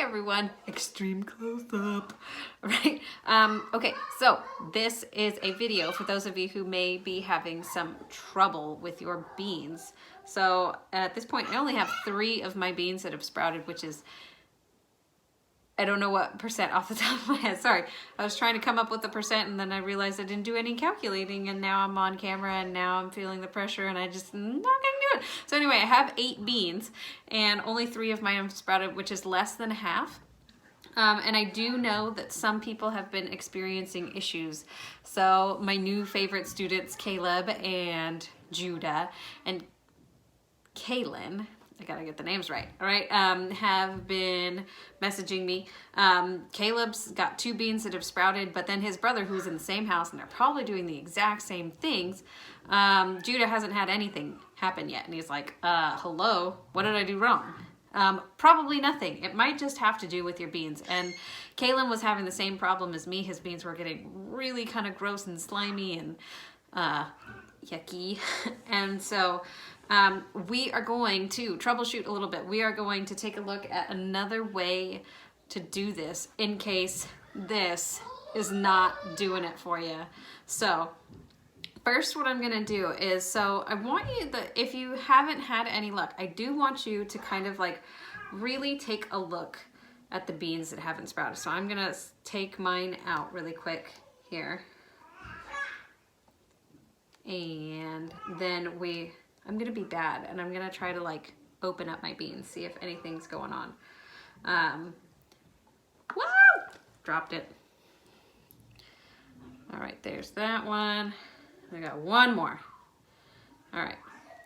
everyone, extreme close-up, right? Okay, so this is a video for those of you who may be having some trouble with your beans. So at this point, I only have 3 of my beans that have sprouted, which is, I don't know what percent off the top of my head. Sorry, I was trying to come up with the percent and then I realized I didn't do any calculating, and now I'm on camera and now I'm feeling the pressure and I just not gonna do it. So anyway, I have 8 beans and only 3 of mine have sprouted, which is less than half. And I do know that some people have been experiencing issues. So my new favorite students, Caleb and Judah and Kaylin, I gotta get the names right, all right, have been messaging me. Caleb's got 2 beans that have sprouted, but then his brother, who's in the same house, and they're probably doing the exact same things, Judah hasn't had anything happen yet, and he's like, hello, what did I do wrong? Probably nothing. It might just have to do with your beans. And Kaylin was having the same problem as me. His beans were getting really kind of gross and slimy and yucky. And so we are going to troubleshoot a little bit. We are going to take a look at another way to do this in case this is not doing it for you. So first, what I'm gonna do is, so I want you, if you haven't had any luck, I do want you to kind of like really take a look at the beans that haven't sprouted. So I'm gonna take mine out really quick here. And then I'm gonna be bad and I'm gonna try to like open up my beans, see if anything's going on. Woo! Dropped it. All right, there's that one. I got one more. All right,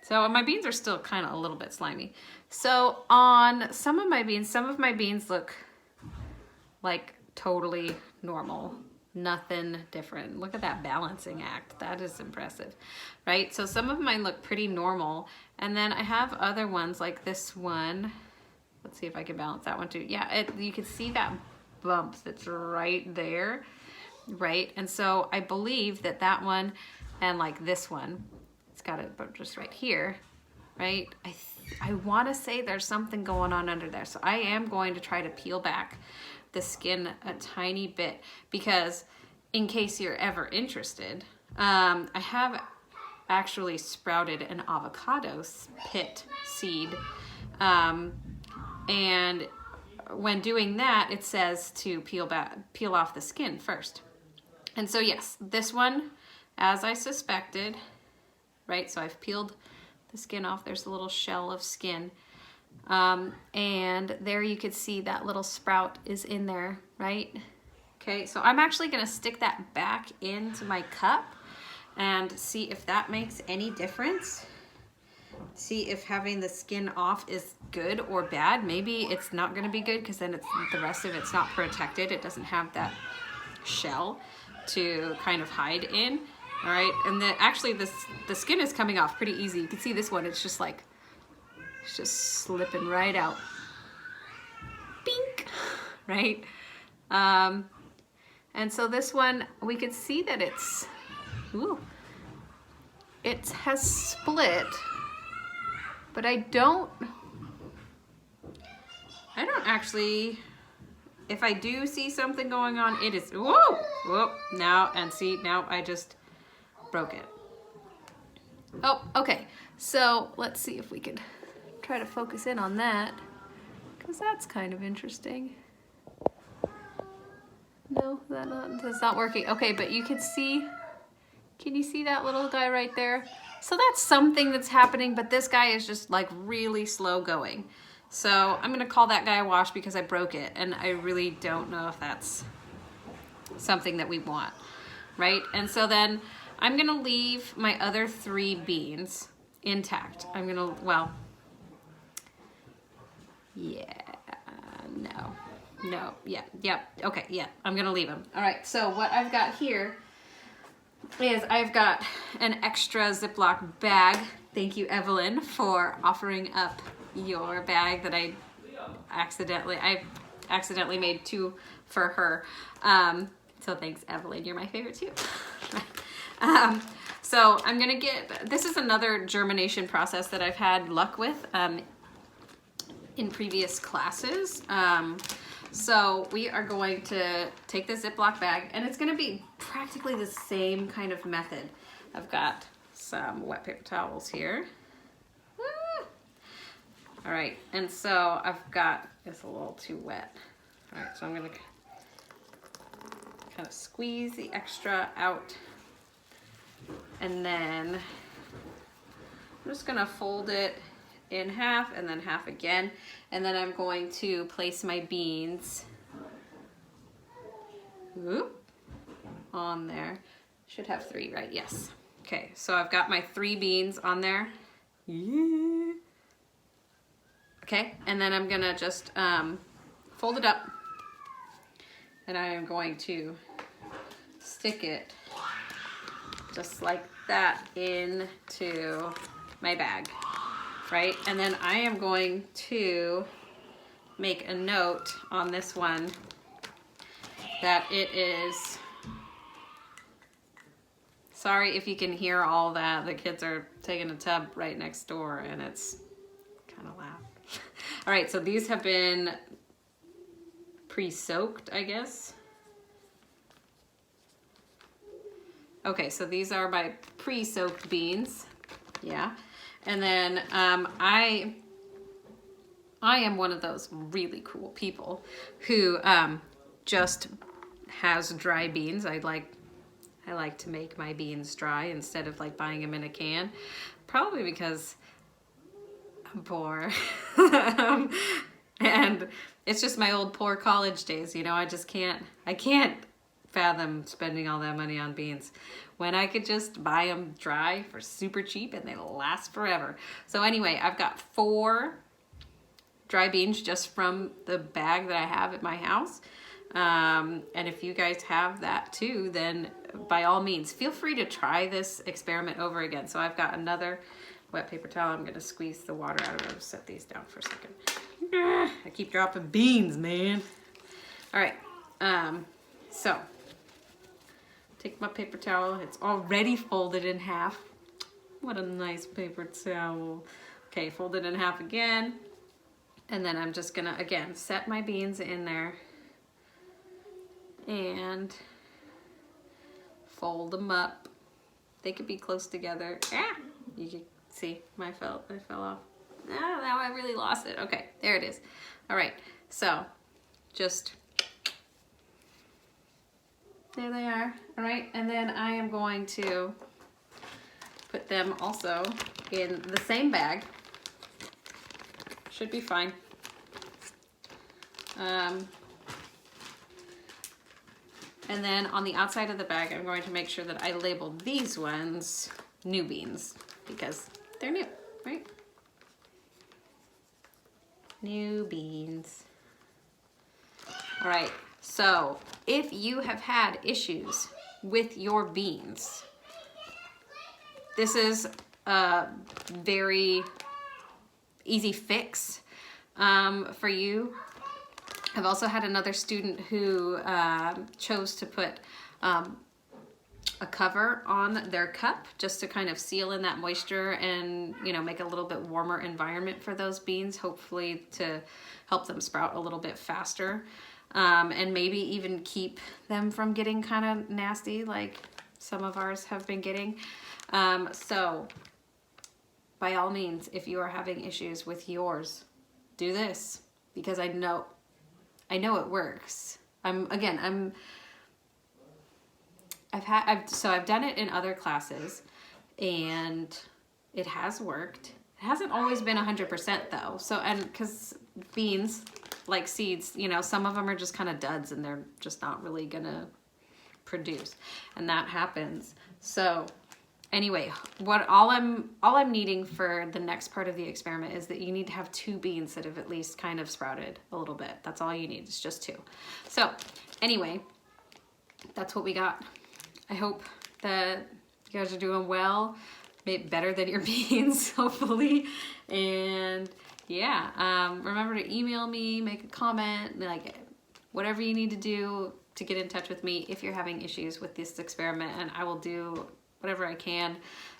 so my beans are still kind of a little bit slimy. So on some of my beans look like totally normal, nothing different. Look at that balancing act, that is impressive, right? So some of mine look pretty normal, and then I have other ones like this one. Let's see if I can balance that one too. Yeah, you can see that bump that's right there, right? And so I believe that that one and like this one, it's got it just right here, right? I want to say there's something going on under there. So I am going to try to peel back the skin a tiny bit, because in case you're ever interested, I have actually sprouted an avocado pit seed. And when doing that, it says to peel off the skin first. And so yes, this one, as I suspected, right? So I've peeled the skin off. There's a little shell of skin. And there you could see that little sprout is in there, right? Okay, so I'm actually gonna stick that back into my cup and see if that makes any difference. See if having the skin off is good or bad. Maybe it's not gonna be good because then the rest of it's not protected. It doesn't have that shell to kind of hide in. All right, and actually the skin is coming off pretty easy. You can see this one, it's just slipping right out. Bink, right? And so this one, we could see that it has split, but I don't actually, if I do see something going on, it is, whoa, now, and see, now I just broke it. Oh, okay. So let's see if we could try to focus in on that, because that's kind of interesting. No, that's not working. Okay, but you can see, can you see that little guy right there? So that's something that's happening, but this guy is just like really slow going. So I'm gonna call that guy a wash because I broke it, and I really don't know if that's something that we want, right? And so then I'm gonna leave my other 3 beans intact. I'm gonna, well, yeah, no, yeah, okay, yeah, I'm gonna leave them. All right, so what I've got here is I've got an extra Ziploc bag. Thank you, Evelyn, for offering up your bag that I accidentally made 2 for her. So thanks, Evelyn, you're my favorite too. So I'm gonna this is another germination process that I've had luck with in previous classes. So we are going to take the Ziploc bag, and it's going to be practically the same kind of method. I've got some wet paper towels here. All right, and so I've got, it's a little too wet. All right, so I'm going to kind of squeeze the extra out, and then I'm just going to fold it in half and then half again, and then I'm going to place my beans on there. Should have 3, right? Yes. Okay, so I've got my 3 beans on there. Yeah. Okay, and then I'm gonna just fold it up, and I am going to stick it just like that into my bag, right? And then I am going to make a note on this one that it is, sorry if you can hear all that, the kids are taking a tub right next door and it's kind of loud. All right, so these have been pre-soaked, I guess. Okay, so these are my pre-soaked beans, yeah. And then I am one of those really cool people who just has dry beans. I like to make my beans dry instead of like buying them in a can, probably because I'm poor. And it's just my old poor college days, you know. I can't fathom spending all that money on beans when I could just buy them dry for super cheap and they'll last forever. So anyway, I've got 4 dry beans just from the bag that I have at my house. And if you guys have that too, then by all means, feel free to try this experiment over again. So I've got another wet paper towel. I'm gonna squeeze the water out of it. I'll set these down for a second. I keep dropping beans, man. All right, so take my paper towel. It's already folded in half. What a nice paper towel. Okay, fold it in half again. And then I'm just gonna, again, set my beans in there and fold them up. They could be close together. Ah, you can see, I fell off. Ah, now I really lost it. Okay, there it is. All right, so just, there they are. All right, and then I am going to put them also in the same bag. Should be fine. And then on the outside of the bag, I'm going to make sure that I label these ones new beans because they're new, right? New beans. All right, so if you have had issues with your beans, this is a very easy fix for you. I've also had another student who chose to put a cover on their cup just to kind of seal in that moisture and, you know, make a little bit warmer environment for those beans, hopefully to help them sprout a little bit faster, and maybe even keep them from getting kind of nasty like some of ours have been getting. So by all means, if you are having issues with yours, do this because I know it works. I've done it in other classes and it has worked. It hasn't always been 100% though. So, and because beans, like seeds, you know, some of them are just kind of duds and they're just not really gonna produce, and that happens. So anyway, all I'm needing for the next part of the experiment is that you need to have 2 beans that have at least kind of sprouted a little bit. That's all you need, it's just 2. So anyway, that's what we got. I hope that you guys are doing well, maybe better than your beans, hopefully. And yeah, remember to email me, make a comment, like whatever you need to do to get in touch with me if you're having issues with this experiment, and I will do whatever I can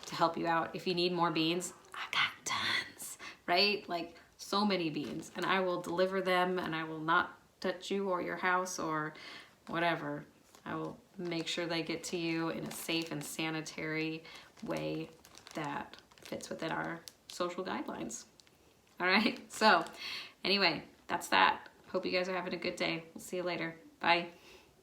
to help you out. If you need more beans, I got tons, right? Like so many beans, and I will deliver them, and I will not touch you or your house or whatever. I will make sure they get to you in a safe and sanitary way that fits within our social guidelines. All right, so anyway, that's that. Hope you guys are having a good day. We'll see you later. Bye.